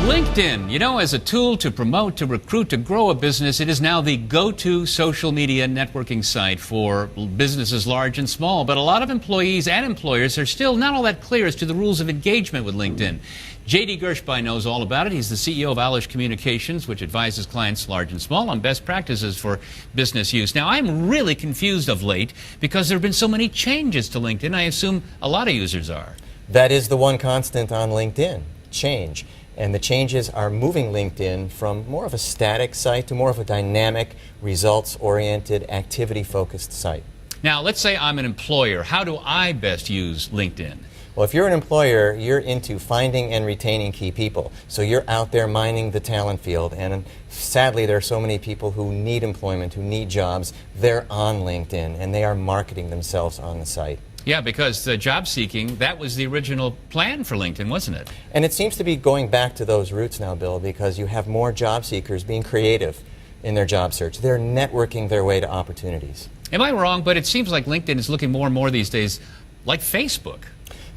LinkedIn, you know, as a tool to promote, to recruit, to grow a business, it is now the go-to social media networking site for businesses large and small. But a lot of employees and employers are still not all that clear as to the rules of engagement with LinkedIn. J.D. Gershbein knows all about it. He's the CEO of Alish Communications, which advises clients large and small on best practices for business use. Now, I'm really confused of late because there have been so many changes to LinkedIn. I assume a lot of users are. That is the one constant on LinkedIn, change. And the changes are moving LinkedIn from more of a static site to more of a dynamic, results-oriented, activity-focused site. Now, let's say I'm an employer. How do I best use LinkedIn? Well, if you're an employer, you're into finding and retaining key people. So you're out there mining the talent field. And sadly, there are so many people who need employment, who need jobs. They're on LinkedIn, and they are marketing themselves on the site. Yeah, because job seeking, that was the original plan for LinkedIn, wasn't it? And it seems to be going back to those roots now, Bill, because you have more job seekers being creative in their job search. They're networking their way to opportunities. Am I wrong? But it seems like LinkedIn is looking more and more these days like Facebook.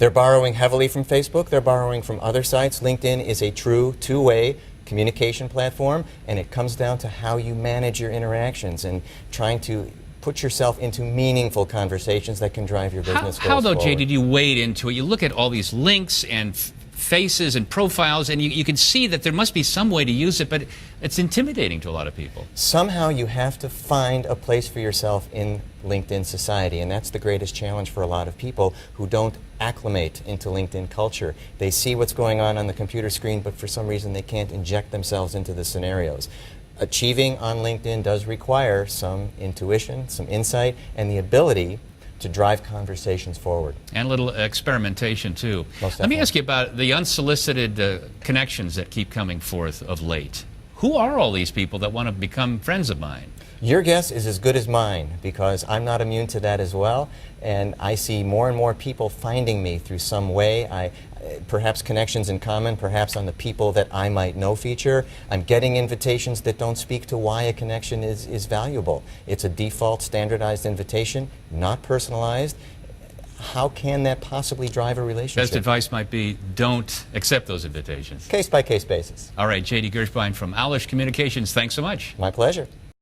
They're borrowing heavily from Facebook. They're borrowing from other sites. LinkedIn is a true two-way communication platform, and it comes down to how you manage your interactions and trying to put yourself into meaningful conversations that can drive your business goals How though, forward. Jay, did you wade into it? You look at all these links and faces and profiles, and you can see that there must be some way to use it, but it's intimidating to a lot of people. Somehow you have to find a place for yourself in LinkedIn society, and that's the greatest challenge for a lot of people who don't acclimate into LinkedIn culture. They see what's going on the computer screen, but for some reason they can't inject themselves into the scenarios. Achieving on LinkedIn does require some intuition, some insight, and the ability to drive conversations forward. And a little experimentation, too. Most Let me ask you about the unsolicited connections that keep coming forth of late. Who are all these people that want to become friends of mine? Your guess is as good as mine, because I'm not immune to that as well, and I see more and more people finding me through some way. Perhaps connections in common, perhaps on the people that I might know feature. I'm getting invitations that don't speak to why a connection is valuable. It's a default standardized invitation, not personalized. How can that possibly drive a relationship? Best advice might be don't accept those invitations. Case-by-case basis. All right, J.D. Gershbein from Alish Communications, thanks so much. My pleasure.